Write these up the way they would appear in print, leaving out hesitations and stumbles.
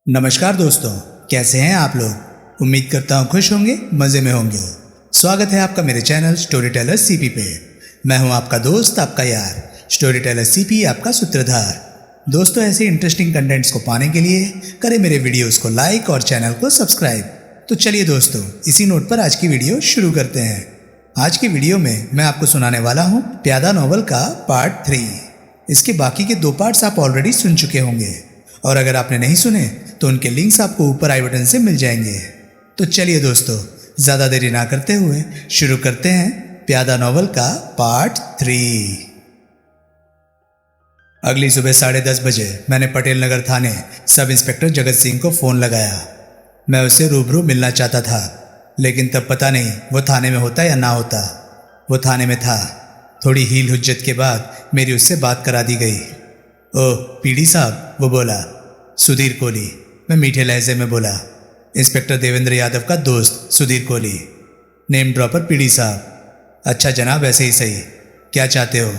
नमस्कार दोस्तों, कैसे हैं आप लोग। उम्मीद करता हूँ खुश होंगे, मज़े में होंगे। स्वागत है आपका मेरे चैनल स्टोरी टेलर सीपी पे। मैं हूँ आपका दोस्त, आपका यार, स्टोरी टेलर सीपी, आपका सूत्रधार। दोस्तों, ऐसे इंटरेस्टिंग कंटेंट्स को पाने के लिए करें मेरे वीडियोस को लाइक और चैनल को सब्सक्राइब। तो चलिए दोस्तों, इसी नोट पर आज की वीडियो शुरू करते हैं। आज की वीडियो में मैं आपको सुनाने वाला हूँ प्यादा नॉवल का पार्ट 3। इसके बाकी के 2 पार्ट्स आप ऑलरेडी सुन चुके होंगे, और अगर आपने नहीं सुने तो उनके लिंक्स आपको ऊपर आई बटन से मिल जाएंगे। तो चलिए दोस्तों, ज़्यादा देरी ना करते हुए शुरू करते हैं प्यादा नॉवल का पार्ट 3। अगली सुबह 10:30 बजे मैंने पटेल नगर थाने सब इंस्पेक्टर जगत सिंह को फ़ोन लगाया। मैं उससे रूबरू मिलना चाहता था, लेकिन तब पता नहीं वो थाने में होता या ना होता। वो थाने में था। थोड़ी हील हुज्जत के बाद मेरी उससे बात करा दी गई। ओह पीडी साहब, वो बोला। सुधीर कोहली, मैं मीठे लहजे में बोला। इंस्पेक्टर देवेंद्र यादव का दोस्त Sudhir Kohli. Name dropper PD साहब। अच्छा जनाब, ऐसे ही सही। क्या चाहते हो?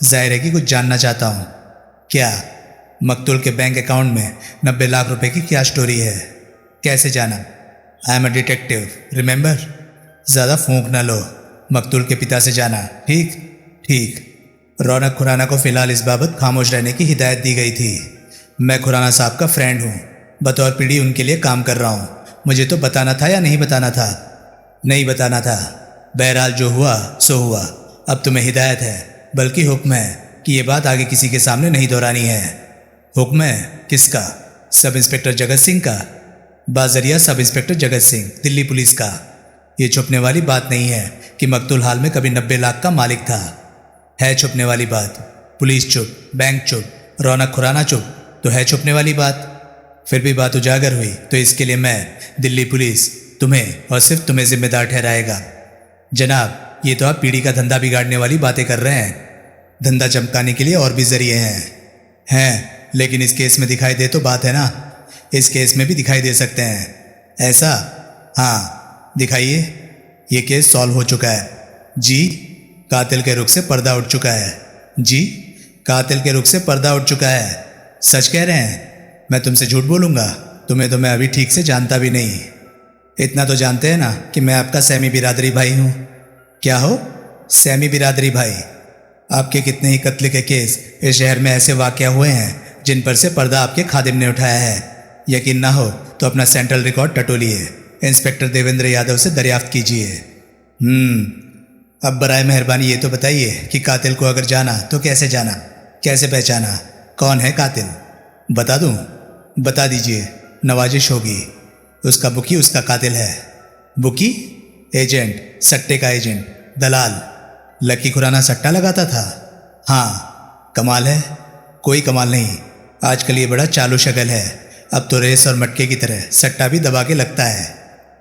जाहिर है कि कुछ जानना चाहता हूँ। क्या? मकतूल के बैंक अकाउंट में 90 लाख रुपए की क्या स्टोरी है? कैसे जाना? I am a detective, remember. ज़्यादा फूंक ना लो। मकतूल के पिता से जाना। ठीक ठीक। रौनक खुराना को फिलहाल इस बाबत खामोश रहने की हिदायत दी गई थी। मैं खुराना साहब का फ्रेंड हूँ, बतौर पीढ़ी उनके लिए काम कर रहा हूँ। मुझे तो बताना था या नहीं बताना था? नहीं बताना था। बहरहाल जो हुआ सो हुआ। अब तुम्हें हिदायत है, बल्कि हुक्म है कि ये बात आगे किसी के सामने नहीं दोहरानी है। हुक्म है? किसका? सब इंस्पेक्टर जगत सिंह का। बाजरिया sub inspector Jagat Singh, Delhi police का। ये छुपने वाली बात नहीं है कि मकतूल हाल में कभी 90 लाख का मालिक था। है छुपने वाली बात। पुलिस चुप, बैंक चुप, रौनक खुराना चुप, तो है छुपने वाली बात। फिर भी बात उजागर हुई तो इसके लिए मैं, दिल्ली पुलिस, तुम्हें और सिर्फ तुम्हें जिम्मेदार ठहराएगा। जनाब, ये तो आप पीढ़ी का धंधा बिगाड़ने वाली बातें कर रहे हैं। धंधा चमकाने के लिए और भी जरिए हैं, लेकिन इस केस में दिखाई दे तो बात है ना। इस केस में भी दिखाई दे सकते हैं। ऐसा? हाँ, दिखाइए। ये केस सॉल्व हो चुका है। जी? कातिल के रुख से पर्दा उठ चुका है। जी? कातिल के रुख से पर्दा उठ चुका है। सच कह रहे हैं? मैं तुमसे झूठ बोलूँगा? तुम्हें तो मैं अभी ठीक से जानता भी नहीं। इतना तो जानते हैं ना कि मैं आपका सैमी बिरादरी भाई हूँ। क्या हो? सैमी बिरादरी भाई? आपके कितने ही कत्ल के केस इस शहर में ऐसे वाक़या हुए हैं जिन पर से पर्दा आपके खादिम ने उठाया है। यकीन ना हो तो अपना सेंट्रल रिकॉर्ड टटोलिए, इंस्पेक्टर देवेंद्र यादव से दरियाफ्त कीजिए। अब बराए मेहरबानी ये तो बताइए कि कातिल को अगर जाना तो कैसे जाना, कैसे पहचाना? कौन है कातिल? बता दूं? बता दीजिए, नवाजिश होगी। उसका बुकी उसका कातिल है। बुकी? एजेंट, सट्टे का एजेंट, दलाल। लकी खुराना सट्टा लगाता था? हाँ। कमाल है? कोई कमाल नहीं। आजकल ये बड़ा चालू शगल है। अब तो रेस और मटके की तरह सट्टा भी दबा के लगता है।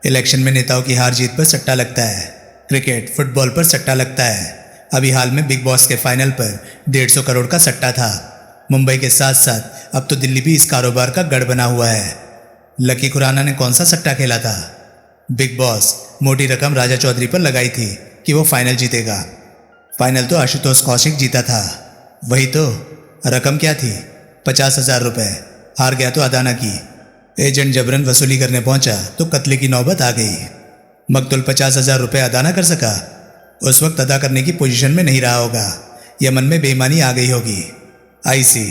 इलेक्शन में नेताओं की हार जीत पर सट्टा लगता है। क्रिकेट, फुटबॉल पर सट्टा लगता है। अभी हाल में बिग बॉस के फाइनल पर 150 करोड़ का सट्टा था। मुंबई के साथ साथ अब तो दिल्ली भी इस कारोबार का गढ़ बना हुआ है। लकी खुराना ने कौन सा सट्टा खेला था? बिग बॉस मोटी रकम राजा चौधरी पर लगाई थी कि वो फाइनल जीतेगा। फाइनल तो आशुतोष कौशिक जीता था। वही तो। रकम क्या थी? 50,000 रुपये। हार गया तो अदा न की। एजेंट जबरन वसूली करने पहुंचा तो कत्ले की नौबत आ गई। मकतूल 50,000 रुपये अदा न कर सका। उस वक्त अदा करने की पोजीशन में नहीं रहा होगा, या मन में बेईमानी आ गई होगी। आई सी।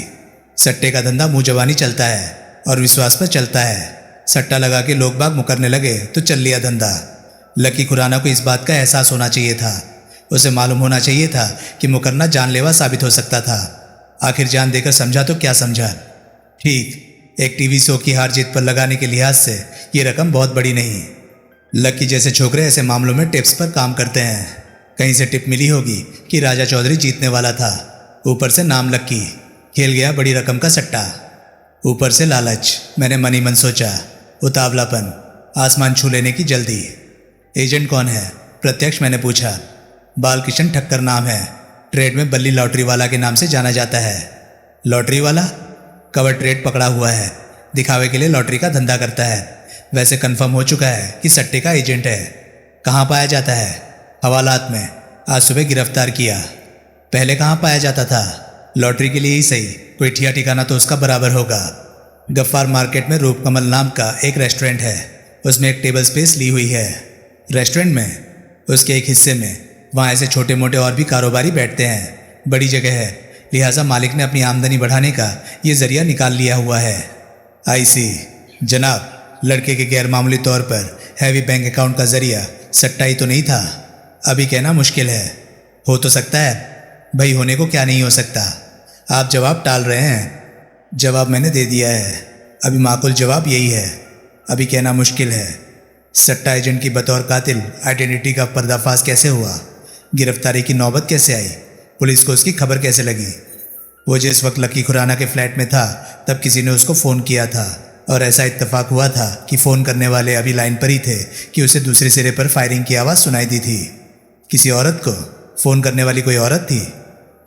सट्टे का धंधा मुँह जवानी चलता है और विश्वास पर चलता है। सट्टा लगा के लोग बाग मुकरने लगे तो चल लिया धंधा। लकी खुराना को इस बात का एहसास होना चाहिए था। उसे मालूम होना चाहिए था कि मुकरना जानलेवा साबित हो सकता था। आखिर जान देकर समझा तो क्या समझा। ठीक, एक टीवी शो की हार जीत पर लगाने के लिहाज से ये रकम बहुत बड़ी नहीं। लकी जैसे छोकरे ऐसे मामलों में टिप्स पर काम करते हैं। कहीं से टिप मिली होगी कि राजा चौधरी जीतने वाला था। ऊपर से नाम लकी, खेल गया बड़ी रकम का सट्टा। ऊपर से लालच, मैंने मनी मन सोचा। उतावलापन, आसमान छू लेने की जल्दी। एजेंट कौन है? प्रत्यक्ष, मैंने पूछा। बालकिशन ठक्कर नाम है। ट्रेड में बल्ली लॉटरी वाला के नाम से जाना जाता है। लॉटरी वाला? कवर ट्रेड पकड़ा हुआ है। दिखावे के लिए लॉटरी का धंधा करता है। वैसे कंफर्म हो चुका है कि सट्टे का एजेंट है। कहाँ पाया जाता है? हवालात में। आज सुबह गिरफ्तार किया। पहले कहाँ पाया जाता था? लॉटरी के लिए ही सही, कोई ठिया ठिकाना तो उसका बराबर होगा। गफ्फार मार्केट में रूपकमल नाम का एक रेस्टोरेंट है। उसमें एक टेबल स्पेस ली हुई है। रेस्टोरेंट में उसके एक हिस्से में वहाँ ऐसे छोटे मोटे और भी कारोबारी बैठते हैं। बड़ी जगह है, लिहाजा मालिक ने अपनी आमदनी बढ़ाने का ये जरिया निकाल लिया हुआ है। आई सी जनाब, लड़के के गैर मामूली तौर पर हैवी बैंक अकाउंट का जरिया सट्टा ही तो नहीं था? अभी कहना मुश्किल है। हो तो सकता है भाई, होने को क्या नहीं हो सकता। आप जवाब टाल रहे हैं। जवाब मैंने दे दिया है। अभी माकूल जवाब यही है। अभी कहना मुश्किल है। सट्टा एजेंट की बतौर कातिल आइडेंटिटी का पर्दाफाश कैसे हुआ? गिरफ्तारी की नौबत कैसे आई? पुलिस को उसकी खबर कैसे लगी? वो जिस वक्त लकी खुराना के फ्लैट में था तब किसी ने उसको फ़ोन किया था और ऐसा इत्तेफाक हुआ था कि फ़ोन करने वाले अभी लाइन पर ही थे कि उसे दूसरे सिरे पर फायरिंग की आवाज़ सुनाई दी थी। किसी औरत को फ़ोन करने वाली कोई औरत थी?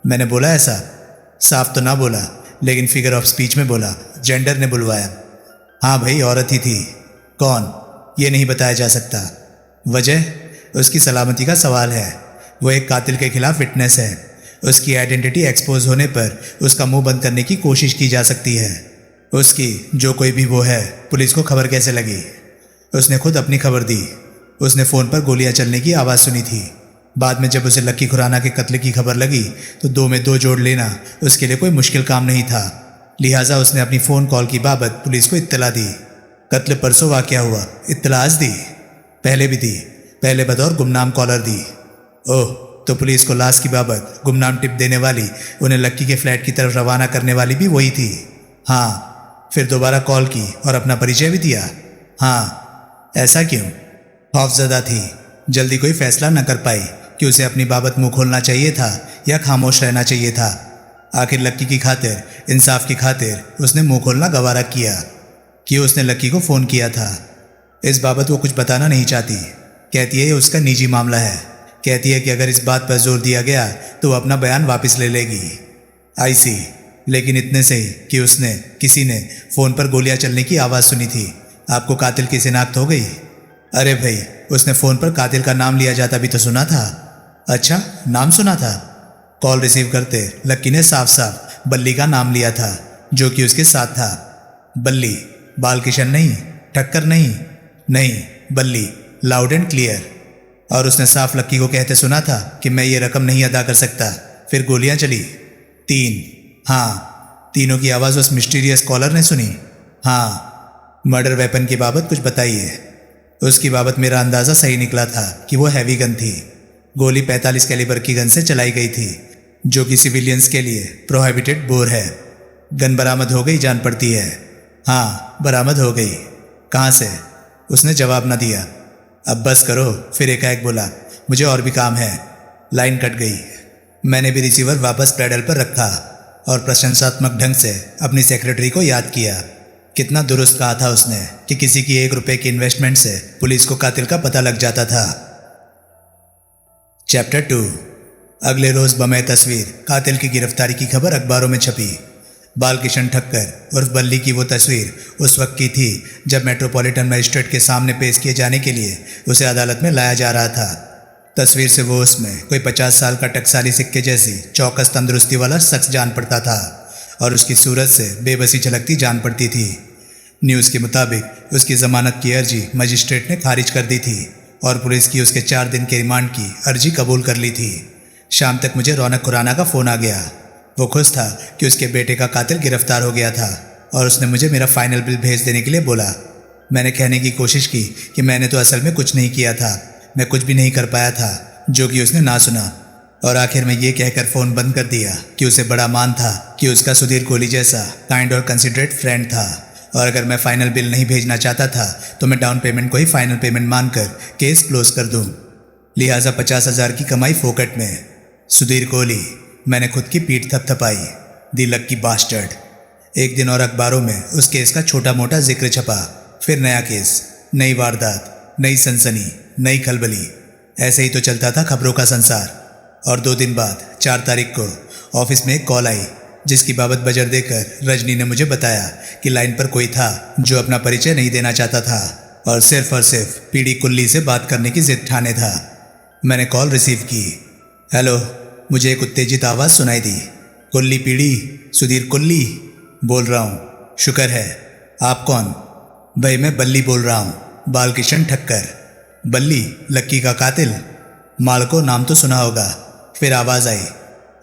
मैंने बोला ऐसा? साफ तो ना बोला, लेकिन फिगर ऑफ स्पीच में बोला। जेंडर ने बुलवाया। हाँ भाई, औरत ही थी। कौन? ये नहीं बताया जा सकता। वजह? उसकी सलामती का सवाल है। वो एक कातिल के खिलाफ विटनेस है। उसकी आइडेंटिटी एक्सपोज होने पर उसका मुंह बंद करने की कोशिश की जा सकती है। उसकी जो कोई भी वो है, पुलिस को खबर कैसे लगी? उसने खुद अपनी खबर दी। उसने फ़ोन पर गोलियां चलने की आवाज़ सुनी थी। बाद में जब उसे लक्की खुराना के कत्ल की खबर लगी तो दो में दो जोड़ लेना उसके लिए कोई मुश्किल काम नहीं था। लिहाजा उसने अपनी फ़ोन कॉल की बाबत पुलिस को इत्तला दी। कत्ल परसों वाक़या हुआ, इत्तला आज दी? पहले भी दी। पहले बतौर गुमनाम कॉलर दी। ओह, तो पुलिस को लाश की बाबत गुमनाम टिप देने वाली, उन्हें लक्की के फ्लैट की तरफ रवाना करने वाली भी वही थी? हाँ। फिर दोबारा कॉल की और अपना परिचय भी दिया? हाँ। ऐसा क्यों? खौफजदा थी, जल्दी कोई फैसला न कर पाई कि उसे अपनी बाबत मुंह खोलना चाहिए था या खामोश रहना चाहिए था। आखिर लक्की की खातिर, इंसाफ की खातिर उसने मुंह खोलना गवारा किया कि उसने लक्की को फ़ोन किया था। इस बाबत वो कुछ बताना नहीं चाहती। कहती है ये उसका निजी मामला है। कहती है कि अगर इस बात पर जोर दिया गया तो वो अपना बयान वापस ले लेगी। आई सी, लेकिन इतने से ही कि उसने किसी ने फ़ोन पर गोलियां चलने की आवाज़ सुनी थी, आपको कातिल की शिनाख्त हो गई? अरे भाई, उसने फ़ोन पर कातिल का नाम लिया जाता भी तो सुना था। अच्छा, नाम सुना था? कॉल रिसीव करते लक्की ने साफ साफ बल्ली का नाम लिया था, जो कि उसके साथ था। बल्ली, बालकिशन नहीं, ठक्कर नहीं, नहीं बल्ली, लाउड एंड क्लियर। और उसने साफ लक्की को कहते सुना था कि मैं ये रकम नहीं अदा कर सकता। फिर गोलियां चली 3। हाँ, तीनों की आवाज़ उस मिस्टीरियस कॉलर ने सुनी। हाँ। मर्डर वेपन की बाबत कुछ बताइए। उसकी बाबत मेरा अंदाज़ा सही निकला था कि वो हैवी गन थी। गोली 45 कैलिबर की गन से चलाई गई थी, जो कि सिविलियंस के लिए प्रोहिबिटेड बोर है। गन बरामद हो गई जान पड़ती है? हाँ, बरामद हो गई। कहाँ से? उसने जवाब न दिया। अब बस करो, फिर एकाएक बोला, मुझे और भी काम है। लाइन कट गई। मैंने भी रिसीवर वापस पैडल पर रखा और प्रशंसात्मक ढंग से अपनी सेक्रेटरी को याद किया। कितना दुरुस्त कहा था उसने कि किसी की 1 रुपये की इन्वेस्टमेंट से पुलिस को कातिल का पता लग जाता था। चैप्टर 2। अगले रोज बमे तस्वीर, कातिल की गिरफ्तारी की खबर अखबारों में छपी। बालकिशन ठक्कर उर्फ बल्ली की वो तस्वीर उस वक्त की थी जब मेट्रोपॉलिटन मजिस्ट्रेट के सामने पेश किए जाने के लिए उसे अदालत में लाया जा रहा था। तस्वीर से वो उसमें कोई 50 साल का टकसाली सिक्के जैसी चौकस तंदुरुस्ती वाला शख्स जान पड़ता था और उसकी सूरत से बेबसी झलकती जान पड़ती थी। न्यूज़ के मुताबिक उसकी ज़मानत की अर्जी मजिस्ट्रेट ने खारिज कर दी थी और पुलिस की उसके 4 दिन के रिमांड की अर्जी कबूल कर ली थी। शाम तक मुझे रौनक खुराना का फ़ोन आ गया। वो खुश था कि उसके बेटे का कातिल गिरफ्तार हो गया था और उसने मुझे मेरा फाइनल बिल भेज देने के लिए बोला। मैंने कहने की कोशिश की कि मैंने तो असल में कुछ नहीं किया था, मैं कुछ भी नहीं कर पाया था, जो कि उसने ना सुना और आखिर में ये कहकर फ़ोन बंद कर दिया कि उसे बड़ा मान था कि उसका सुधीर कोहली जैसा काइंड और कंसिडरेट फ्रेंड था और अगर मैं फाइनल बिल नहीं भेजना चाहता था तो मैं डाउन पेमेंट को ही फाइनल पेमेंट मानकर केस क्लोज कर दूं। लिहाजा 50,000 की कमाई फोकट में। सुधीर कोहली, मैंने खुद की पीठ थपथपाई। दी लक्की बास्टर्ड। एक दिन और अखबारों में उस केस का छोटा मोटा जिक्र छपा। फिर नया केस, नई वारदात, नई सनसनी, नई खलबली। ऐसे ही तो चलता था खबरों का संसार। और 2 दिन बाद 4 तारीख को ऑफिस में एक कॉल आई जिसकी बाबत बजर देकर रजनी ने मुझे बताया कि लाइन पर कोई था जो अपना परिचय नहीं देना चाहता था और सिर्फ पीडी कुल्ली से बात करने की जिद ठाने था। मैंने कॉल रिसीव की। हेलो, मुझे एक उत्तेजित आवाज़ सुनाई दी। कुल्ली पीडी, सुधीर कुल्ली बोल रहा हूँ। शुक्र है आप कौन? भाई मैं बल्ली बोल रहा हूँ, बालकिशन ठक्कर। बल्ली, लक्की का कातिल? मालको नाम तो सुना होगा। फिर आवाज़ आई।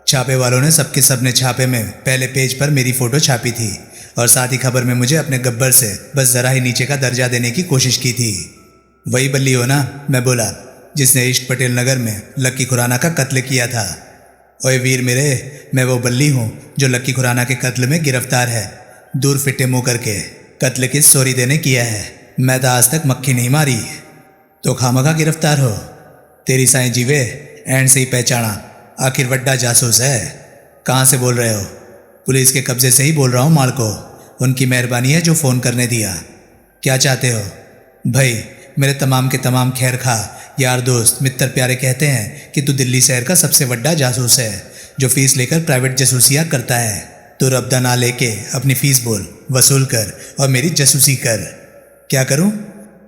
छापे वालों ने सबके सब ने छापे में पहले पेज पर मेरी फ़ोटो छापी थी और साथ ही खबर में मुझे अपने गब्बर से बस ज़रा ही नीचे का दर्जा देने की कोशिश की थी। वही बल्ली हो ना? मैं बोला, जिसने ईस्ट पटेल नगर में लक्की खुराना का कत्ल किया था। ओए वीर मेरे, मैं वो बल्ली हूँ जो लक्की खुराना के कत्ल में गिरफ्तार है। दूर फिटे मुँह करके कत्ल की स्टोरी देने किया है। मैं तो आज तक मक्खी नहीं मारी। तो खामखा गिरफ्तार हो? तेरी साईं जीवे, एंड से ही पहचाना। आखिर वड्डा जासूस है। कहाँ से बोल रहे हो? पुलिस के कब्जे से ही बोल रहा हूँ मालको। उनकी मेहरबानी है जो फ़ोन करने दिया। क्या चाहते हो? भाई मेरे तमाम के तमाम खैर खा यार दोस्त मित्र प्यारे कहते हैं कि तू दिल्ली शहर का सबसे बड़ा जासूस है जो फीस लेकर प्राइवेट जासूसियाँ करता है। तू रब्दा ना लेके अपनी फीस बोल, वसूल कर और मेरी जासूसी कर। क्या करूं?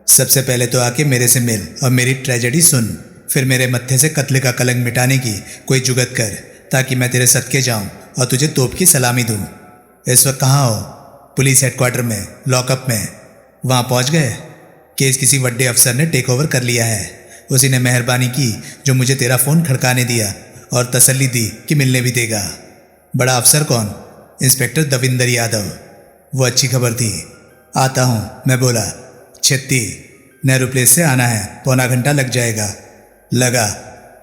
सबसे पहले तो आके मेरे से मिल और मेरी ट्रेजेडी सुन, फिर मेरे मत्थे से कत्ल का कलंक मिटाने की कोई जुगत कर ताकि मैं तेरे सदके जाऊं और तुझे तोप की सलामी दूं। इस वक्त कहाँ हो? पुलिस हेडक्वार्टर में, लॉकअप में। वहाँ पहुँच गए? केस किसी बड़े अफसर ने टेक ओवर कर लिया है। उसी ने मेहरबानी की जो मुझे तेरा फ़ोन खड़काने दिया और तसल्ली दी कि मिलने भी देगा। बड़ा अफसर कौन? इंस्पेक्टर दविंदर यादव। वो अच्छी खबर थी। आता हूँ, मैं बोला। छत्ती, नेहरू प्लेस से आना है, पौना घंटा लग जाएगा। लगा।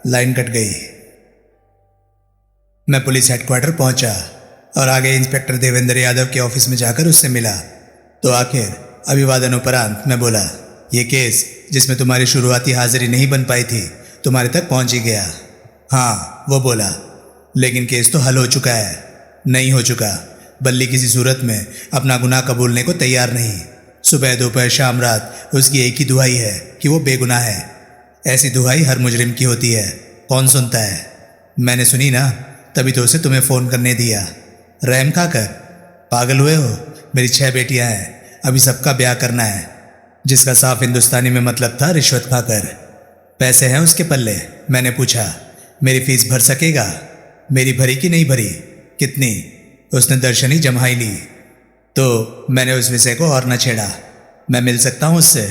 लाइन कट गई। मैं पुलिस हेडक्वार्टर पहुंचा और आगे इंस्पेक्टर देवेंद्र यादव के ऑफिस में जाकर उससे मिला। तो आखिर अभिवादन उपरांत मैं बोला, ये केस जिसमें तुम्हारी शुरुआती हाजिरी नहीं बन पाई थी तुम्हारे तक पहुंच ही गया। हाँ, वो बोला, लेकिन केस तो हल हो चुका है। नहीं हो चुका। बल्ली किसी सूरत में अपना गुनाह कबूलने को तैयार नहीं। सुबह दोपहर शाम रात उसकी एक ही दुहाई है कि वो बेगुनाह है। ऐसी दुहाई हर मुजरिम की होती है। कौन सुनता है? मैंने सुनी ना, तभी तो उसे तुम्हें फ़ोन करने दिया। रहम खाकर? पागल हुए हो? मेरी 6 बेटियां हैं, अभी सबका ब्याह करना है। जिसका साफ हिंदुस्तानी में मतलब था रिश्वत खाकर। पैसे हैं उसके पल्ले? मैंने पूछा। मेरी फीस भर सकेगा? मेरी भरी कि नहीं भरी? कितनी? उसने दर्शनी जमाई ली। तो मैंने उस विषय को और न छेड़ा। मैं मिल सकता हूँ उससे?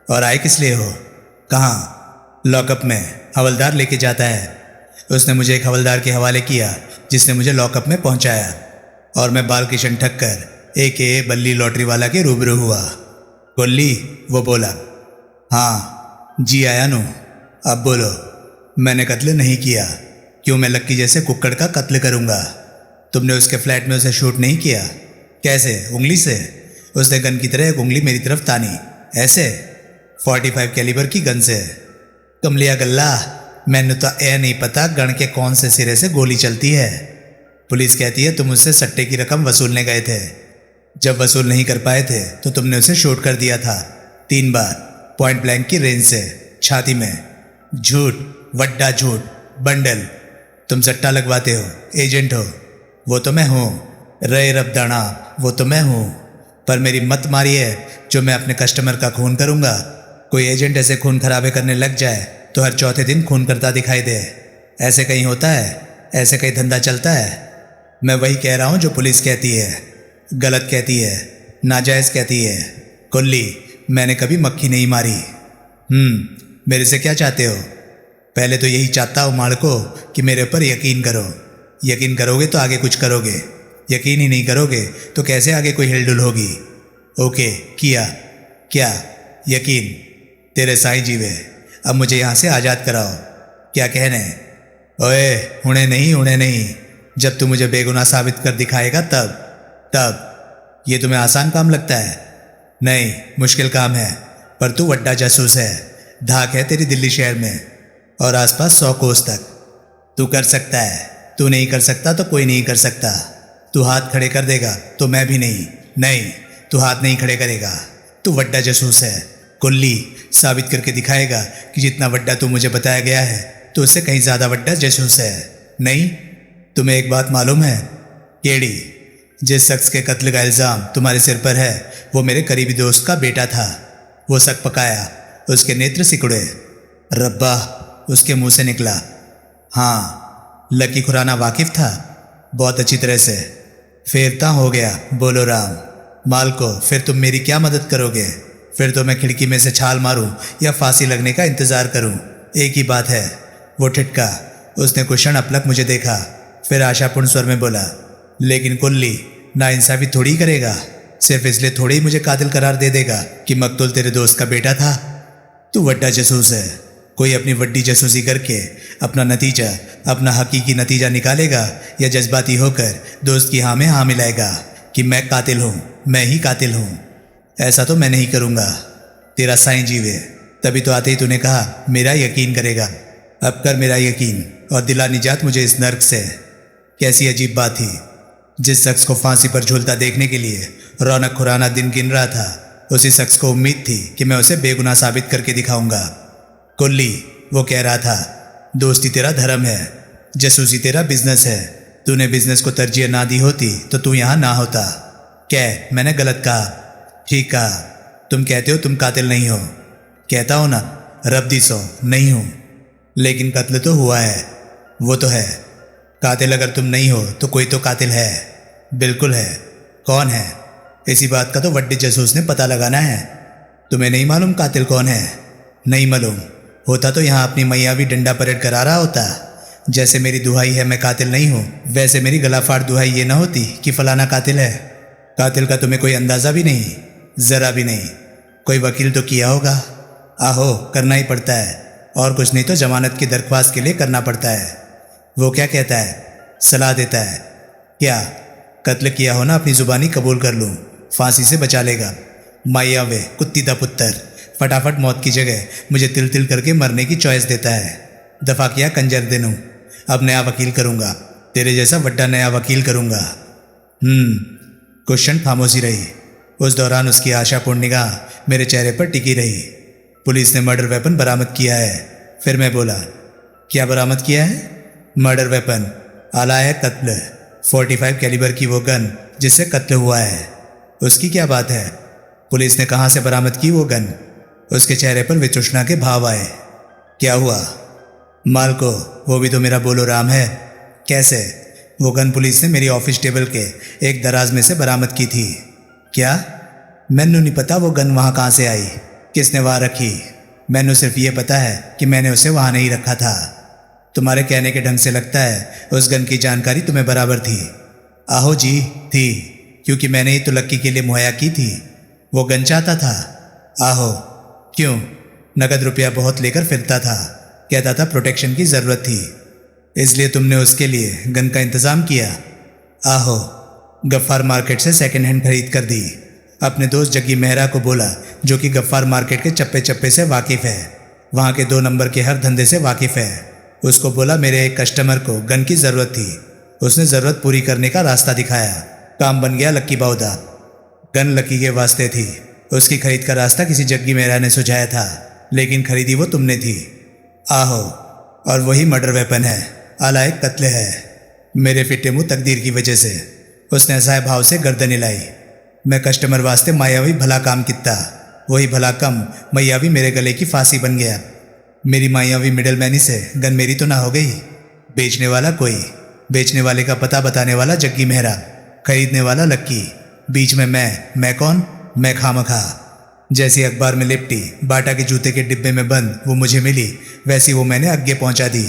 और आए किस लिए हो? कहाँ? लॉकअप में। हवलदार लेके जाता है। उसने मुझे एक हवलदार के हवाले किया जिसने मुझे लॉकअप में पहुंचाया और मैं बालकिशन ठक्कर एके बल्ली लॉटरी वाला के रूबरू हुआ। गोल्ली? वो बोला। हाँ जी आया नो। अब बोलो। मैंने कत्ल नहीं किया। क्यों मैं लक्की जैसे कुक्कड़ का कत्ल करूँगा? तुमने उसके फ्लैट में उसे शूट नहीं किया? कैसे? उंगली से? उसने गन की तरह एक उंगली मेरी तरफ तानी। ऐसे? 45 कैलिबर की गन से। कमलिया गल्ला, मैंने तो ए नहीं पता गण के कौन से सिरे से गोली चलती है। पुलिस कहती है तुम उससे सट्टे की रकम वसूलने गए थे। जब वसूल नहीं कर पाए थे तो तुमने उसे शूट कर दिया था 3 बार, पॉइंट ब्लैंक की रेंज से, छाती में। झूठ, वड्डा झूठ, बंडल। तुम सट्टा लगवाते हो, एजेंट हो। वो तो मैं हूँ। रे रबदाना, वो तो मैं हूँ। पर मेरी मत मारी है जो मैं अपने कस्टमर का खून करूँगा। कोई एजेंट ऐसे खून खराबे करने लग जाए तो हर चौथे दिन खून करता दिखाई दे। ऐसे कहीं होता है? ऐसे कहीं धंधा चलता है? मैं वही कह रहा हूँ जो पुलिस कहती है। गलत कहती है, नाजायज़ कहती है। कुल्ली, मैंने कभी मक्खी नहीं मारी। मेरे से क्या चाहते हो? पहले तो यही चाहता हूँ मालको कि मेरे ऊपर यकीन करो। यकीन करोगे तो आगे कुछ करोगे। यकीन ही नहीं करोगे तो कैसे आगे कोई हिलडुल होगी? ओके, किया। क्या? यकीन। तेरे साईं जीवे, अब मुझे यहाँ से आज़ाद कराओ। क्या कहने? ओए, उन्हें नहीं। जब तू मुझे बेगुनाह साबित कर दिखाएगा तब। ये तुम्हें आसान काम लगता है? नहीं, मुश्किल काम है। पर तू वड्डा जासूस है। धाक है तेरी दिल्ली शहर में और आसपास 100 कोस तक। तू कर सकता है। तू नहीं कर सकता तो कोई नहीं कर सकता। तू हाथ खड़े कर देगा तो मैं भी नहीं, तू हाथ नहीं खड़े करेगा। तू वड्डा जासूस है। कुल्ली, साबित करके दिखाएगा कि जितना वड्डा तू मुझे बताया गया है तो उससे कहीं ज़्यादा वड्डा जासूस है। नहीं? तुम्हें एक बात मालूम है? केड़ी? जिस शख्स के कत्ल का इल्ज़ाम तुम्हारे सिर पर है वो मेरे करीबी दोस्त का बेटा था। वो शक पकाया, उसके नेत्र सिकुड़े। रब्बा, उसके मुंह से निकला। हाँ, लकी खुराना वाकिफ था बहुत अच्छी तरह से। फेरता हो गया, बोलो राम। मालको, फिर तुम मेरी क्या मदद करोगे? फिर तो मैं खिड़की में से छाल मारूं या फांसी लगने का इंतजार करूं, एक ही बात है। वो ठिठका। उसने कुछ क्षण अपलक मुझे देखा, फिर आशापूर्ण स्वर में बोला, लेकिन कुल्ली, नाइंसाफी थोड़ी करेगा? सिर्फ इसलिए थोड़ी ही मुझे कातिल करार दे देगा कि मकतूल तेरे दोस्त का बेटा था? तू वड्डा जासूस है। कोई अपनी वड्डी जासूसी करके अपना हकीकी नतीजा निकालेगा या जज्बाती होकर दोस्त की हाँ में हाँ मिलाएगा कि मैं कातिल हूँ, मैं ही कातिल हूँ? ऐसा तो मैं नहीं करूँगा। तेरा साईं जीवे, तभी तो आते ही तूने कहा मेरा यकीन करेगा। अब कर मेरा यकीन और दिला निजात मुझे इस नर्क से। कैसी अजीब बात थी। जिस शख्स को फांसी पर झूलता देखने के लिए रौनक खुराना दिन गिन रहा था, उसी शख्स को उम्मीद थी कि मैं उसे बेगुनाह साबित करके दिखाऊंगा। कुल्ली, वो कह रहा था, दोस्ती तेरा धर्म है, जासूसी तेरा बिजनेस है। तूने बिजनेस को तरजीह ना दी होती तो तू यहाँ ना होता। क्या मैंने गलत कहा? ठीक कहा। तुम कहते हो तुम कातिल नहीं हो। कहता हो ना, रब्दी सो नहीं हूँ, लेकिन कत्ल तो हुआ है। वो तो है। कातिल अगर तुम नहीं हो तो कोई तो कातिल है। बिल्कुल है। कौन है? इसी बात का तो वड्डे जासूस ने पता लगाना है। तुम्हें नहीं मालूम कातिल कौन है? नहीं मालूम होता तो यहाँ अपनी मैयावी डंडा परेड करा रहा होता। जैसे मेरी दुहाई है मैं कातिल नहीं हूँ, वैसे मेरी गला फाड़ दुहाई ये ना होती कि फलाना कातिल है। कातिल का तुम्हें कोई अंदाज़ा भी नहीं, ज़रा भी नहीं। कोई वकील तो किया होगा? आहो, करना ही पड़ता है, और कुछ नहीं तो जमानत की दरख्वास्त के लिए करना पड़ता है। वो क्या कहता है? सलाह देता है। क्या कत्ल किया हो ना, अपनी ज़ुबानी कबूल कर लूँ, फांसी से बचा लेगा। माया वे कुत्ती दा पुत्तर, फटाफट मौत की जगह मुझे तिल तिल करके मरने की चॉइस देता है। दफा किया कंजर दिनों, अब नया वकील करूँगा, तेरे जैसा वड्डा नया वकील करूँगा। कुछ क्षण खामोशी रही। उस दौरान उसकी आशापूर्ण निगाह मेरे चेहरे पर टिकी रही। पुलिस ने मर्डर वेपन बरामद किया है। फिर मैं बोला, क्या बरामद किया है? मर्डर वेपन, आला है कत्ल, 45 कैलिबर की वो गन जिससे कत्ल हुआ है। उसकी क्या बात है? पुलिस ने कहाँ से बरामद की वो गन? उसके चेहरे पर वितृष्णा के भाव आए। क्या हुआ? मालको, वो भी तो मेरा बोलो राम है। कैसे? वो गन पुलिस ने मेरी ऑफिस टेबल के एक दराज में से बरामद की थी। क्या? मैनू नहीं पता वो गन वहाँ कहाँ से आई, किसने वहाँ रखी। मैनू सिर्फ ये पता है कि मैंने उसे वहाँ नहीं रखा था। तुम्हारे कहने के ढंग से लगता है उस गन की जानकारी तुम्हें बराबर थी। आहो जी, थी, क्योंकि मैंने ही तो लक्की के लिए मुहैया की थी। वो गन चाहता था? आहो। क्यों? नगद रुपया बहुत लेकर फिरता था, कहता था प्रोटेक्शन की ज़रूरत थी, इसलिए तुमने उसके लिए गन का इंतज़ाम किया। आहो। गफ्फार मार्केट से सेकंड हैंड खरीद कर दी। अपने दोस्त जग्गी मेहरा को बोला, जो कि गफ्फार मार्केट के चप्पे चप्पे से वाकिफ़ है, वहाँ के 2 नंबर के हर धंधे से वाकिफ़ है। उसको बोला मेरे एक कस्टमर को गन की ज़रूरत थी। उसने ज़रूरत पूरी करने का रास्ता दिखाया। काम बन गया लक्की बाउदा। गन लक्की के वास्ते थी। उसकी खरीद का रास्ता किसी जग्गी मेहरा ने सुझाया था, लेकिन खरीदी वो तुमने थी। आहो, और वही मर्डर वेपन है, आलायक कत्ल है। मेरे फिट्टे मुँह तकदीर की वजह से उसने असहाय भाव से गर्दन हिलाई। मैं कस्टमर वास्ते मायावी भला काम किता, वही भला कम मैयावी मेरे गले की फांसी बन गया। मेरी मायावी मिडलमैनी से गन मेरी तो ना हो गई। बेचने वाला कोई, बेचने वाले का पता बताने वाला जग्गी मेहरा, खरीदने वाला लक्की, बीच में मैं कौन? मैं खामखा। जैसी अखबार में लिपटी बाटा के जूते के डिब्बे में बंद वो मुझे मिली, वैसी वो मैंने आगे पहुंचा दी।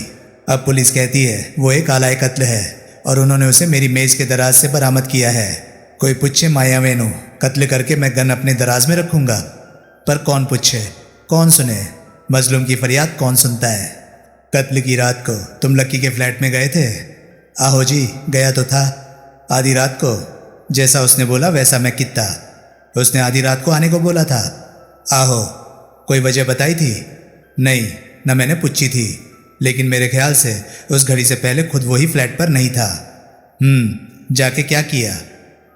अब पुलिस कहती है वो एक आलाय कत्ल है और उन्होंने उसे मेरी मेज के दराज से बरामद किया है। कोई पूछे माया वेनु, कत्ल करके मैं गन अपने दराज में रखूंगा? पर कौन पूछे, कौन सुने? मजलूम की फरियाद कौन सुनता है? कत्ल की रात को तुम लक्की के फ्लैट में गए थे? आहो जी, गया तो था। आधी रात को? जैसा उसने बोला वैसा मैं किता। उसने आधी रात को आने को बोला था? आहो। कोई वजह बताई थी? नहीं, न मैंने पूछी थी, लेकिन मेरे ख्याल से उस घड़ी से पहले खुद वही फ्लैट पर नहीं था। जाके क्या किया?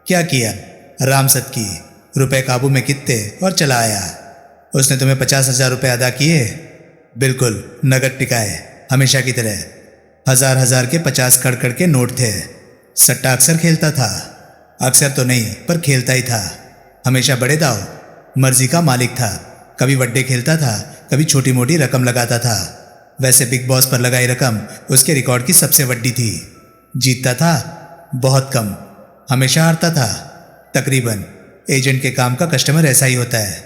क्या किया? राम सत की, रुपए काबू में कित्ते और चला आया। उसने तुम्हें 50,000 रुपये अदा किए? बिल्कुल, नगद टिकाए, हमेशा की तरह। हजार के 50 कड़ के नोट थे। सट्टा अक्सर खेलता था? अक्सर तो नहीं, पर खेलता ही था। हमेशा बड़े दाव, मर्जी का मालिक था। कभी वड्डे खेलता था, कभी छोटी मोटी रकम लगाता था। वैसे बिग बॉस पर लगाई रकम उसके रिकॉर्ड की सबसे वड्डी थी। जीतता था बहुत कम, हमेशा हारता था तकरीबन। एजेंट के काम का कस्टमर ऐसा ही होता है,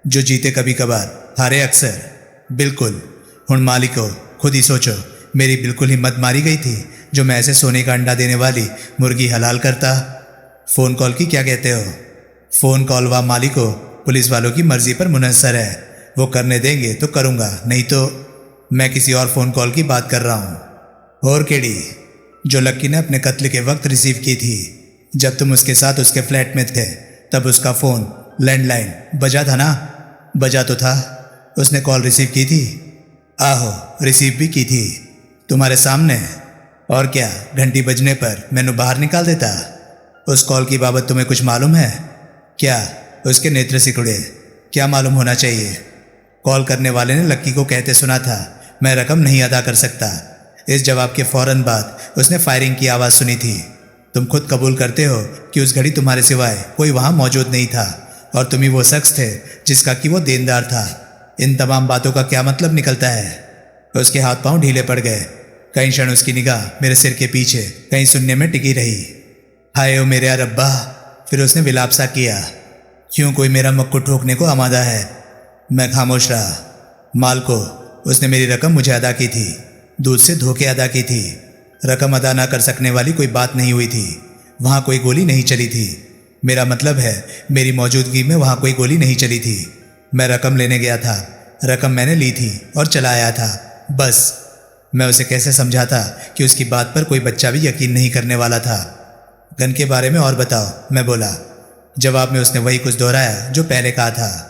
जो जीते कभी कभार हारे अक्सर। बिल्कुल। हुण मालिको खुद ही सोचो, मेरी बिल्कुल हिम्मत मारी गई थी जो मैं ऐसे सोने का अंडा देने वाली मुर्गी हलाल करता। फ़ोन कॉल की क्या कहते हो? फ़ोन कॉल व मालिको पुलिस वालों की मर्जी पर मुनहसर है, वो करने देंगे तो करूँगा, नहीं तो। मैं किसी और फ़ोन कॉल की बात कर रहा हूँ। और केड़ी? जो लक्की ने अपने कत्ल के वक्त रिसीव की थी, जब तुम उसके साथ उसके फ्लैट में थे, तब उसका फ़ोन लैंडलाइन बजा था ना? बजा तो था। उसने कॉल रिसीव की थी? आहो, रिसीव भी की थी, तुम्हारे सामने। और क्या, घंटी बजने पर मैंने बाहर निकाल देता। उस कॉल की बाबत तुम्हें कुछ मालूम है क्या? उसके नेत्र सिकुड़े। क्या मालूम होना चाहिए? कॉल करने वाले ने लक्की को कहते सुना था, मैं रकम नहीं अदा कर सकता। इस जवाब के फौरन बाद उसने फायरिंग की आवाज़ सुनी थी। तुम खुद कबूल करते हो कि उस घड़ी तुम्हारे सिवाय कोई वहाँ मौजूद नहीं था और तुम ही वो शख्स थे जिसका कि वो देनदार था। इन तमाम बातों का क्या मतलब निकलता है? उसके हाथ पांव ढीले पड़ गए। कई क्षण उसकी निगाह मेरे सिर के पीछे कहीं सुनने में टिकी रही। हाय ओ मेरे रब्बा! फिर उसने विलाप सा किया। क्यों कोई मेरा मक्कू ठोकने को आमादा है? मैं खामोश रहा। माल को उसने मेरी रकम मुझे अदा की थी, दूध से धोके अदा की थी। रकम अदा ना कर सकने वाली कोई बात नहीं हुई थी। वहाँ कोई गोली नहीं चली थी। मेरा मतलब है, मेरी मौजूदगी में वहाँ कोई गोली नहीं चली थी। मैं रकम लेने गया था, रकम मैंने ली थी और चला आया था, बस। मैं उसे कैसे समझाता कि उसकी बात पर कोई बच्चा भी यकीन नहीं करने वाला था। गन के बारे में और बताओ, मैं बोला। जवाब में उसने वही कुछ दोहराया जो पहले कहा था।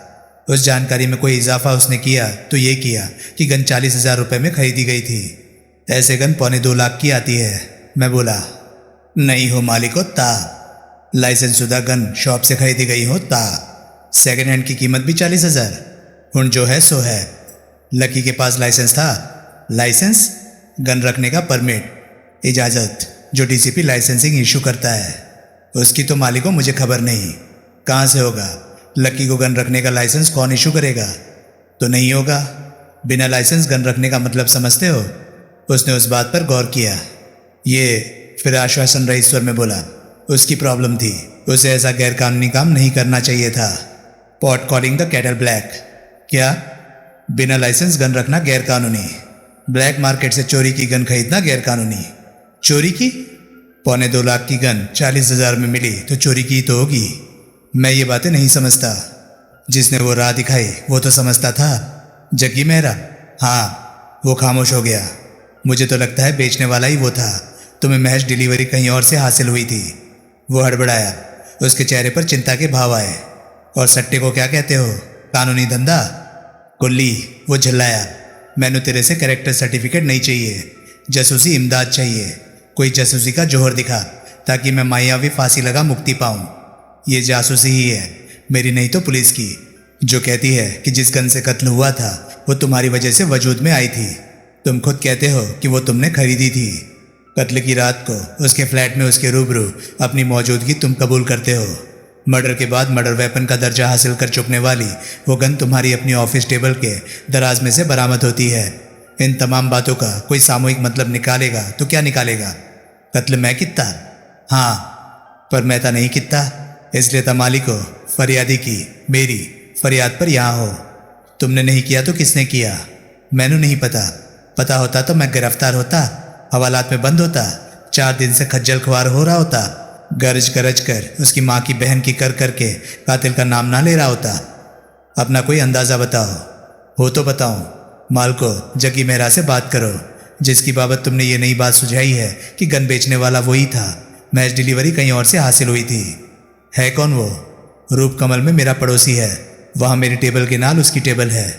उस जानकारी में कोई इजाफा उसने किया तो ये किया कि गन 40,000 रुपये में खरीदी गई थी। ऐसे गन 2.25 लाख की आती है। मैं बोला, नहीं हो मालिको, ता लाइसेंस शुदा गन शॉप से खरीदी गई हो, ता सेकेंड हैंड की कीमत भी 40,000। हुण जो है सो है। लकी के पास लाइसेंस था। लाइसेंस? गन रखने का परमिट, इजाज़त, जो डीसीपी लाइसेंसिंग इशू करता है। उसकी तो मालिको मुझे खबर नहीं। कहाँ से होगा? लकी को गन रखने का लाइसेंस कौन इशू करेगा? तो नहीं होगा। बिना लाइसेंस गन रखने का मतलब समझते हो? उसने उस बात पर गौर किया। ये फिर आश्वासन रहित स्वर में बोला, उसकी प्रॉब्लम थी, उसे ऐसा गैरकानूनी काम नहीं करना चाहिए था। Pot calling the cattle black. क्या? बिना लाइसेंस गन रखना गैरकानूनी? ब्लैक मार्केट से चोरी की गन खरीदना गैरकानूनी? चोरी की? 2.25 लाख की गन 40,000 में मिली तो चोरी की तो होगी। मैं ये बातें नहीं समझता। जिसने वो राह दिखाई वो तो समझता था। जग्गी मेहरा? हाँ। वो खामोश हो गया। मुझे तो लगता है बेचने वाला ही वो था। तुम्हें महज डिलीवरी कहीं और से हासिल हुई थी। वो हड़बड़ाया। उसके चेहरे पर चिंता के भाव आए। और सट्टे को क्या कहते हो? कानूनी धंधा? कुल्ली, वो झल्लाया। मैंने तेरे से कैरेक्टर सर्टिफिकेट नहीं चाहिए, जासूसी इमदाद चाहिए। कोई जासूसी का जोहर दिखा ताकि मैं मायावी फांसी लगा मुक्ति पाऊं। ये जासूसी ही है, मेरी नहीं तो पुलिस की, जो कहती है कि जिस गन से कत्ल हुआ था वो तुम्हारी वजह से वजूद में आई थी। तुम खुद कहते हो कि वो तुमने खरीदी थी। कत्ल की रात को उसके फ्लैट में उसके रूबरू अपनी मौजूदगी तुम कबूल करते हो। मर्डर के बाद मर्डर वेपन का दर्जा हासिल कर चुकने वाली वो गन तुम्हारी अपनी ऑफिस टेबल के दराज में से बरामद होती है। इन तमाम बातों का कोई सामूहिक मतलब निकालेगा तो क्या निकालेगा? कत्ल मैं कितना? हाँ, पर मैं तो नहीं कितना, इसलिए तमाली को फरियादी की मेरी फरियाद पर यहाँ हो। तुमने नहीं किया तो किसने किया? मैंने नहीं पता। पता होता तो मैं गिरफ्तार होता, हवालात में बंद होता, 4 दिन से खज्जल खुआर हो रहा होता, गरज गरज कर उसकी माँ की बहन की कर करके कातिल का नाम ना ले रहा होता। अपना कोई अंदाज़ा बताओ। हो तो बताऊं। मालको, जग्गी मेहरा से बात करो, जिसकी बाबत तुमने ये नई बात सुझाई है कि गन बेचने वाला वही था, मैच डिलीवरी कहीं और से हासिल हुई थी। है कौन वो? रूप कमल में मेरा पड़ोसी है, वहाँ मेरी टेबल के नाल उसकी टेबल है।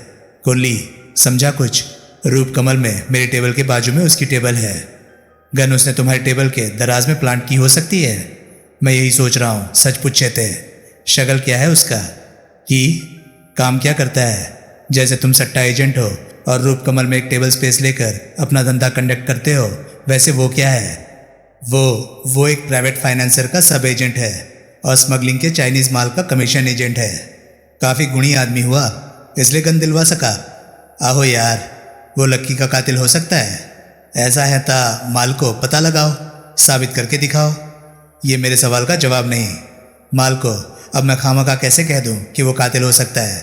कुल्ली, समझा कुछ? रूप कमल में मेरी टेबल के बाजू में उसकी टेबल है। गन उसने तुम्हारी टेबल के दराज में प्लांट की हो सकती है। मैं यही सोच रहा हूँ, सच पूछे थे। शक्ल क्या है उसका? कि काम क्या करता है? जैसे तुम सट्टा एजेंट हो और रूप कमल में एक टेबल स्पेस लेकर अपना धंधा कंडक्ट करते हो, वैसे वो क्या है? वो एक प्राइवेट फाइनेंसर का सब एजेंट है और स्मगलिंग के चाइनीज माल का कमीशन एजेंट है। काफ़ी गुणी आदमी हुआ, इसलिए गन दिलवा सका। आहो यार, वो लक्की का कातिल हो सकता है? ऐसा है ता माल को पता लगाओ, साबित करके दिखाओ। ये मेरे सवाल का जवाब नहीं। माल को, अब मैं खामखा कैसे कह दूं कि वो कातिल हो सकता है?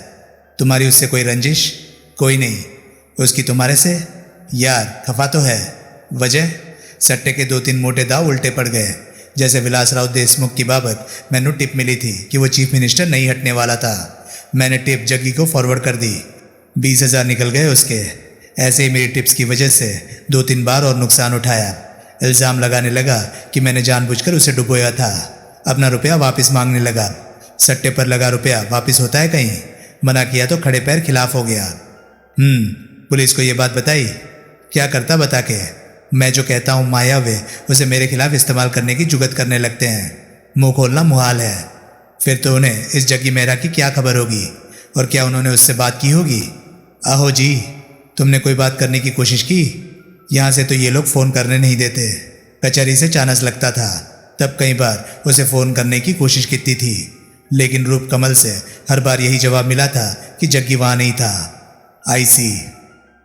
तुम्हारी उससे कोई रंजिश? कोई नहीं। उसकी तुम्हारे से? यार खफा तो है। वजह? सट्टे के 2-3 मोटे दाव उल्टे पड़ गए। जैसे विलासराव देशमुख की बाबत मैंने टिप मिली थी कि वो चीफ मिनिस्टर नहीं हटने वाला था। मैंने टिप जग्गी को फॉरवर्ड कर दी। 20,000 निकल गए उसके। ऐसे ही मेरी टिप्स की वजह से 2-3 बार और नुकसान उठाया। इल्ज़ाम लगाने लगा कि मैंने जानबूझकर उसे डुबोया था। अपना रुपया वापस मांगने लगा। सट्टे पर लगा रुपया वापस होता है कहीं? मना किया तो खड़े पैर खिलाफ हो गया। पुलिस को ये बात बताई? क्या करता बता के? मैं जो कहता हूँ माया वे उसे मेरे खिलाफ इस्तेमाल करने की जुगत करने लगते हैं। मुंह खोलना मुहाल है। फिर तो उन्हें इस जग्गी मेहरा की क्या खबर होगी? और क्या उन्होंने उससे बात की होगी? आहो जी, तुमने कोई बात करने की कोशिश की? यहाँ से तो ये लोग फ़ोन करने नहीं देते। कचहरी से चानस लगता था, तब कई बार उसे फ़ोन करने की कोशिश की थी, लेकिन रूप कमल से हर बार यही जवाब मिला था कि जग्गी वहाँ नहीं था। आई सी।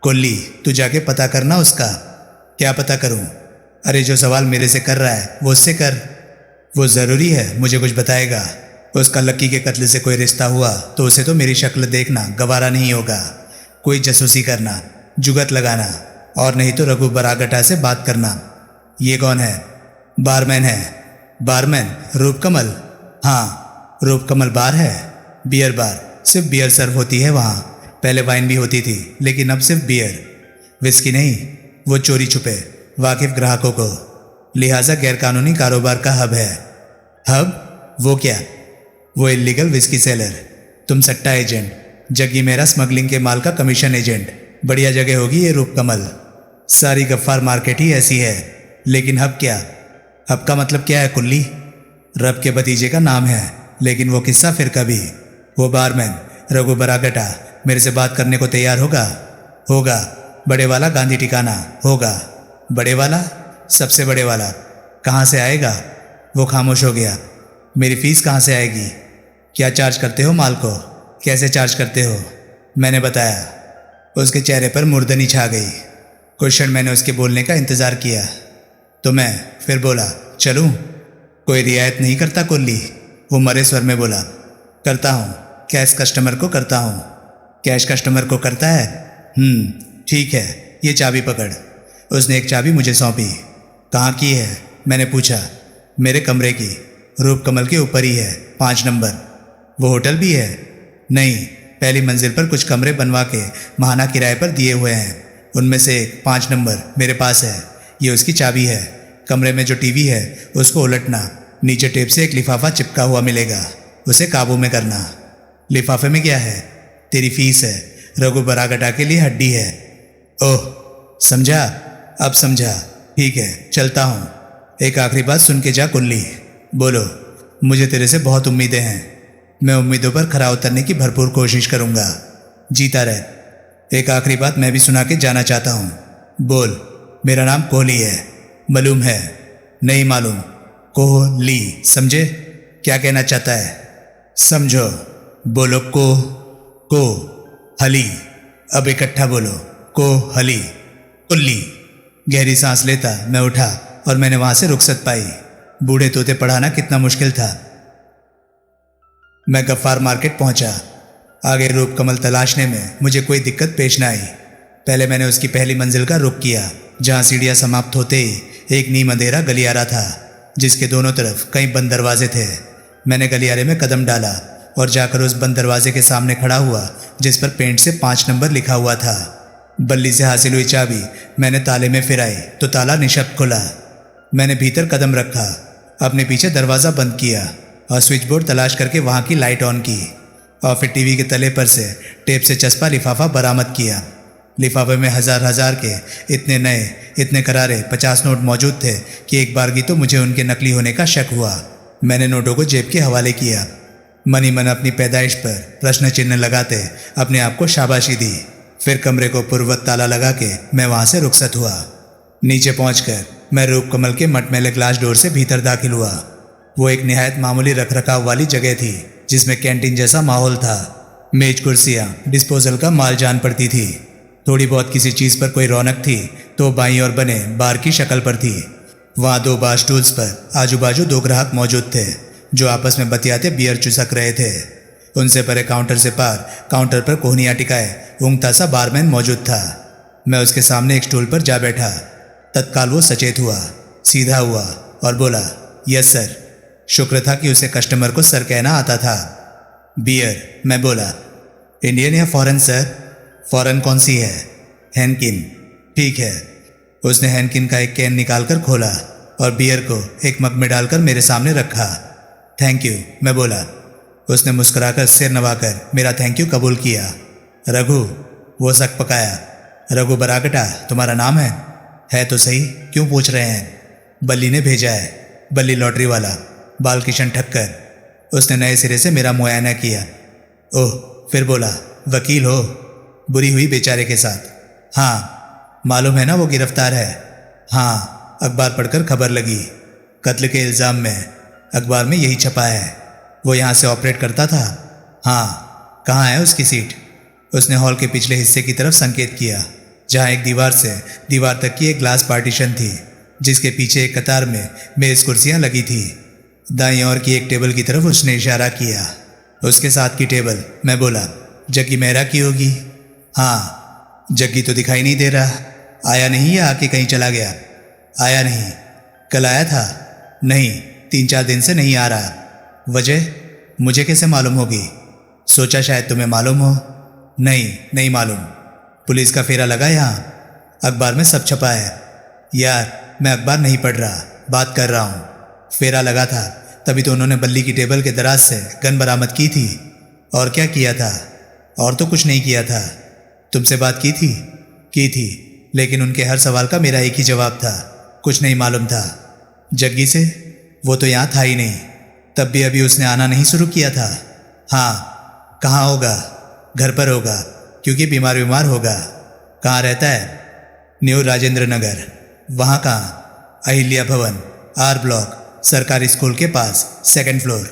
कोल्ली, तू जाके पता करना उसका। क्या पता करूं? अरे जो सवाल मेरे से कर रहा है वो उससे कर। वो ज़रूरी है मुझे कुछ बताएगा। उसका लक्की के कत्ल से कोई रिश्ता हुआ तो उसे तो मेरी शक्ल देखना गवारा नहीं होगा। कोई जासूसी करना, जुगत लगाना, और नहीं तो रघु बरागटा से बात करना। ये कौन है? बारमैन है। बारमैन? रूपकमल? हाँ, रूपकमल बार है। Beer bar. सिर्फ बियर सर्व होती है वहाँ। पहले वाइन भी होती थी, लेकिन अब सिर्फ बियर। विस्की नहीं। वो चोरी छुपे वाकिफ ग्राहकों को, लिहाजा गैरकानूनी कारोबार का हब है। हब? वो क्या? वो इलीगल विस्की सेलर। तुम सट्टा एजेंट, जग्गी मेरा स्मगलिंग के माल का कमीशन एजेंट। बढ़िया जगह होगी ये रूपकमल। सारी गफ्फार मार्केट ही ऐसी है। लेकिन हब क्या? हब का मतलब क्या है कुल्ली? रब के भतीजे का नाम है, लेकिन वो किस्सा फिर कभी। वो बारमैन रघु बरागटा मेरे से बात करने को तैयार होगा? होगा। बड़े वाला गांधी ठिकाना होगा। बड़े वाला? सबसे बड़े वाला। कहाँ से आएगा? वो खामोश हो गया। मेरी फीस कहाँ से आएगी? क्या चार्ज करते हो माल को? कैसे चार्ज करते हो? मैंने बताया। उसके चेहरे पर मुर्दनी छा गई। कुछ क्षण मैंने उसके बोलने का इंतज़ार किया, तो मैं फिर बोला, चलूँ? कोई रियायत नहीं करता कोल्ली? वो मरे स्वर में बोला, करता हूँ। कैश कस्टमर को करता हूँ। कैश कस्टमर को करता है? ठीक है, ये चाबी पकड़। उसने एक चाबी मुझे सौंपी। कहाँ की है? मैंने पूछा। मेरे कमरे की। रूपकमल के ऊपर ही है, 5 नंबर। वो होटल भी है? नहीं, पहली मंजिल पर कुछ कमरे बनवा के महाना किराए पर दिए हुए हैं। उनमें से एक 5 नंबर मेरे पास है। ये उसकी चाबी है। कमरे में जो टीवी है उसको उलटना, नीचे टेप से एक लिफाफा चिपका हुआ मिलेगा, उसे काबू में करना। लिफाफे में क्या है? तेरी फीस है। रघु बरागटा के लिए हड्डी है। ओह, समझा? अब समझा। ठीक है, चलता हूँ। एक आखिरी बात सुन के जा कुल्ली। बोलो। मुझे तेरे से बहुत उम्मीदें हैं। मैं उम्मीदों पर खरा उतरने की भरपूर कोशिश करूँगा। जीता रह। एक आखिरी बात मैं भी सुना के जाना चाहता हूँ। बोल। मेरा नाम कोहली है। मालूम है? नहीं मालूम। कोहली, समझे? क्या कहना चाहता है? समझो। बोलो को हली। अब इकट्ठा बोलो, को हली। कुल्ली। गहरी सांस लेता मैं उठा और मैंने वहां से रुखसत पाई। बूढ़े तोते पढ़ाना कितना मुश्किल था। मैं गफ्फार मार्केट पहुंचा। आगे रूपकमल तलाशने में मुझे कोई दिक्कत पेश न आई। पहले मैंने उसकी पहली मंजिल का रुख किया, जहां सीढ़ियां समाप्त होते ही एक नीम अंधेरा गलियारा था, जिसके दोनों तरफ कई बंद दरवाजे थे। मैंने गलियारे में कदम डाला और जाकर उस बंद दरवाजे के सामने खड़ा हुआ, जिस पर पेंट से 5 नंबर लिखा हुआ था। बल्ली से हासिल हुई चाबी मैंने ताले में फिराई तो ताला निशब्द खुला। मैंने भीतर कदम रखा, अपने पीछे दरवाज़ा बंद किया और स्विच बोर्ड तलाश करके वहाँ की लाइट ऑन की, और फिर टीवी के तले पर से टेप से चस्पा लिफाफा बरामद किया। लिफाफे में हजार के इतने नए, इतने करारे 50 नोट मौजूद थे कि एक बारगी तो मुझे उनके नकली होने का शक हुआ। मैंने नोटों को जेब के हवाले किया। मन ही मन अपनी पैदाइश पर प्रश्न चिन्ह लगाते अपने आप को शाबाशी दी। फिर कमरे को पूर्ववत ताला लगा के मैं वहाँ से रुखसत हुआ। नीचे पहुंचकर मैं रूपकमल के मटमैले ग्लास डोर से भीतर दाखिल हुआ। वो एक निहायत मामूली रखरखाव वाली जगह थी, जिसमें कैंटीन जैसा माहौल था। मेज कुर्सियाँ डिस्पोजल का माल जान पड़ती थी। थोड़ी बहुत किसी चीज़ पर कोई रौनक थी तो बाईं ओर बने बार की शक्ल पर थी। वहाँ 2 बार स्टूल्स पर आजू बाजू 2 ग्राहक मौजूद थे। जो आपस में बतियाते बियर चुसक रहे थे। उनसे परे काउंटर से पार काउंटर पर कोहनियाँ टिकाए ऊँघता सा बारमैन मौजूद था। मैं उसके सामने एक स्टूल पर जा बैठा। तत्काल वो सचेत हुआ, सीधा हुआ और बोला, यस सर। शुक्र था कि उसे कस्टमर को सर कहना आता था। बियर, मैं बोला। इंडियन या फॉरेन सर? फॉरेन कौन सी है? हैनकिन। ठीक है। उसने हैनकिन का एक कैन निकालकर खोला और बियर को एक मग में डालकर मेरे सामने रखा। थैंक यू, मैं बोला। उसने मुस्कुराकर सिर नवाकर मेरा थैंक यू कबूल किया। रघु, वो सक पकाया। रघु बरागटा तुम्हारा नाम है? है तो सही, क्यों पूछ रहे हैं? बल्ली ने भेजा है, बल्ली लॉटरी वाला, बालकिशन ठक्कर। उसने नए सिरे से मेरा मुआयना किया। ओह, फिर बोला, वकील हो? बुरी हुई बेचारे के साथ। हाँ, मालूम है ना वो गिरफ्तार है। हाँ, अखबार पढ़कर खबर लगी, कत्ल के इल्ज़ाम में। अखबार में यही छपा है। वो यहाँ से ऑपरेट करता था। हाँ, कहाँ है उसकी सीट? उसने हॉल के पिछले हिस्से की तरफ संकेत किया, जहाँ एक दीवार से दीवार तक की एक ग्लास पार्टीशन थी, जिसके पीछे एक कतार में मेज़ कुर्सियाँ लगी थी। दाईं ओर की एक टेबल की तरफ उसने इशारा किया। उसके साथ की टेबल, मैं बोला। जग्गी मेहरा की होगी? हाँ। जग्गी तो दिखाई नहीं दे रहा। आया नहीं या आके कहीं चला गया? आया नहीं। कल आया था? नहीं, 3-4 दिन से नहीं आ रहा। वजह मुझे कैसे मालूम होगी? सोचा शायद तुम्हें मालूम हो। नहीं, नहीं मालूम। पुलिस का फेरा लगा यहाँ? अखबार में सब छपा है। यार, मैं अखबार नहीं पढ़ रहा, बात कर रहा हूँ। फेरा लगा था, तभी तो उन्होंने बल्ली की टेबल के दराज से गन बरामद की थी। और क्या किया था? और तो कुछ नहीं किया था। तुमसे बात की थी? की थी, लेकिन उनके हर सवाल का मेरा एक ही जवाब था, कुछ नहीं मालूम था। जग्गी से? वो तो यहाँ था ही नहीं। तब भी अभी उसने आना नहीं शुरू किया था? हाँ। कहाँ होगा? घर पर होगा, क्योंकि बीमार होगा। कहाँ रहता है? न्यू राजेंद्र नगर। वहाँ कहाँ? अहिल्या भवन, आर ब्लॉक, सरकारी स्कूल के पास, 2nd फ्लोर।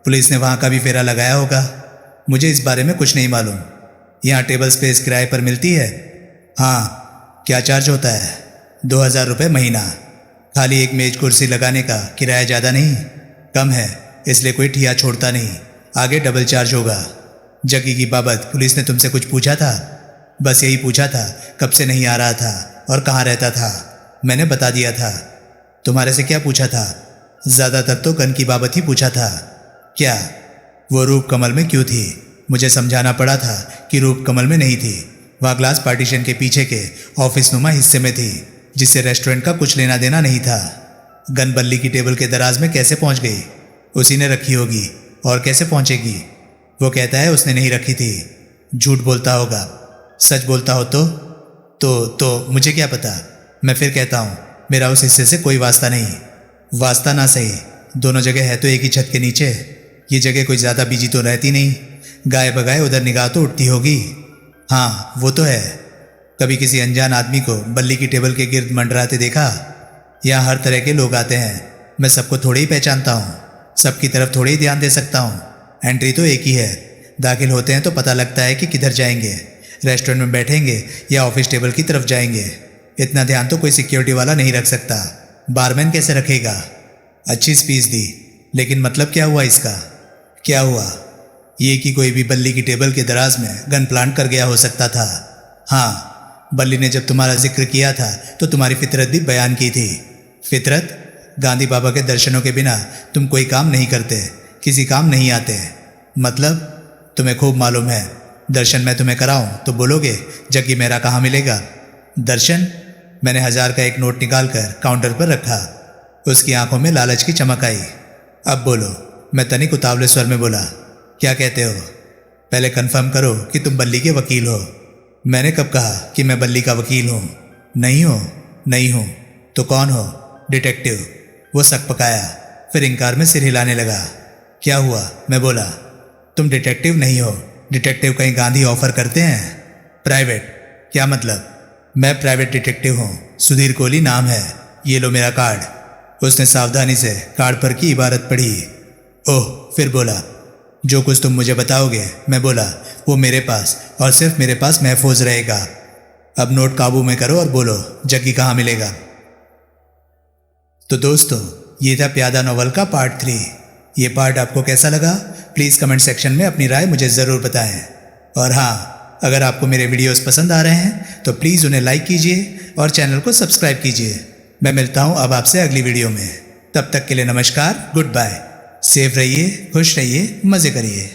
पुलिस ने वहाँ का भी फेरा लगाया होगा। मुझे इस बारे में कुछ नहीं मालूम। यहाँ टेबल स्पेस किराए पर मिलती है? हाँ। क्या चार्ज होता है? 2000 रुपये महीना। खाली एक मेज कुर्सी लगाने का किराया ज़्यादा नहीं, कम है, इसलिए कोई ठिया छोड़ता नहीं। आगे डबल चार्ज होगा। जग्गी की बाबत पुलिस ने तुमसे कुछ पूछा था? बस यही पूछा था, कब से नहीं आ रहा था और कहाँ रहता था। मैंने बता दिया था। तुम्हारे से क्या पूछा था? ज़्यादातर तो गन की बाबत ही पूछा था। क्या? वो रूप कमल में क्यों थी? मुझे समझाना पड़ा था कि रूप कमल में नहीं थी, वहाँ ग्लास पार्टीशन के पीछे के ऑफिस नुमा हिस्से में थी, जिससे रेस्टोरेंट का कुछ लेना देना नहीं था। गन बल्ली की टेबल के दराज में कैसे पहुँच गई? उसी ने रखी होगी, और कैसे पहुँचेगी? वो कहता है उसने नहीं रखी थी। झूठ बोलता होगा। सच बोलता हो तो मुझे क्या पता? मैं फिर कहता हूँ, मेरा उस हिस्से से कोई वास्ता नहीं। वास्ता ना सही, दोनों जगह है तो एक ही छत के नीचे। ये जगह कोई ज़्यादा बिजी तो रहती नहीं, गाय बगाए उधर निगाह तो उठती होगी। हाँ, वो तो है। कभी किसी अनजान आदमी को बल्ली की टेबल के गिर्द मंडराते देखा? यहाँ हर तरह के लोग आते हैं, मैं सबको थोड़ी ही पहचानता हूँ, सबकी तरफ थोड़ी ही ध्यान दे सकता हूँ। एंट्री तो एक ही है, दाखिल होते हैं तो पता लगता है कि किधर जाएंगे, रेस्टोरेंट में बैठेंगे या ऑफिस टेबल की तरफ जाएंगे। इतना ध्यान तो कोई सिक्योरिटी वाला नहीं रख सकता। बारमैन कैसे रखेगा? अच्छी स्पीच दी, लेकिन मतलब क्या हुआ इसका? क्या हुआ? ये कि कोई भी बल्ली की टेबल के दराज में गन प्लांट कर गया हो सकता था। हाँ, बल्ली ने जब तुम्हारा जिक्र किया था तो तुम्हारी फितरत भी बयान की थी। फितरत? गांधी बाबा के दर्शनों के बिना तुम कोई काम नहीं करते, किसी काम नहीं आते। मतलब? तुम्हें खूब मालूम है। दर्शन मैं तुम्हें कराऊं तो बोलोगे जग्गी मेहरा कहाँ मिलेगा? दर्शन? मैंने 1000 का एक नोट निकाल कर काउंटर पर रखा। उसकी आंखों में लालच की चमक आई। अब बोलो, मैं तनिक उतावले स्वर में बोला। क्या कहते हो? पहले कंफर्म करो कि तुम बल्ली के वकील हो। मैंने कब कहा कि मैं बल्ली का वकील हूँ? नहीं हो? नहीं हूँ तो कौन हो? डिटेक्टिव। वो सक पकाया, फिर इनकार में सिर हिलाने लगा। क्या हुआ? मैं बोला। तुम डिटेक्टिव नहीं हो। डिटेक्टिव कहीं गांधी ऑफर करते हैं? प्राइवेट? क्या मतलब? मैं प्राइवेट डिटेक्टिव हूँ, सुधीर कोहली नाम है। ये लो मेरा कार्ड। उसने सावधानी से कार्ड पर की इबारत पढ़ी। ओह, फिर बोला। जो कुछ तुम मुझे बताओगे, मैं बोला, वो मेरे पास और सिर्फ मेरे पास महफूज रहेगा। अब नोट काबू में करो और बोलो जग्गी कहाँ मिलेगा। तो दोस्तों, ये था प्यादा नॉवल का पार्ट 3। ये पार्ट आपको कैसा लगा प्लीज़ कमेंट सेक्शन में अपनी राय मुझे ज़रूर बताएं। और हाँ, अगर आपको मेरे वीडियोस पसंद आ रहे हैं तो प्लीज़ उन्हें लाइक कीजिए और चैनल को सब्सक्राइब कीजिए। मैं मिलता हूँ अब आपसे अगली वीडियो में। तब तक के लिए नमस्कार, गुड बाय। सेफ रहिए, खुश रहिए, मज़े करिए।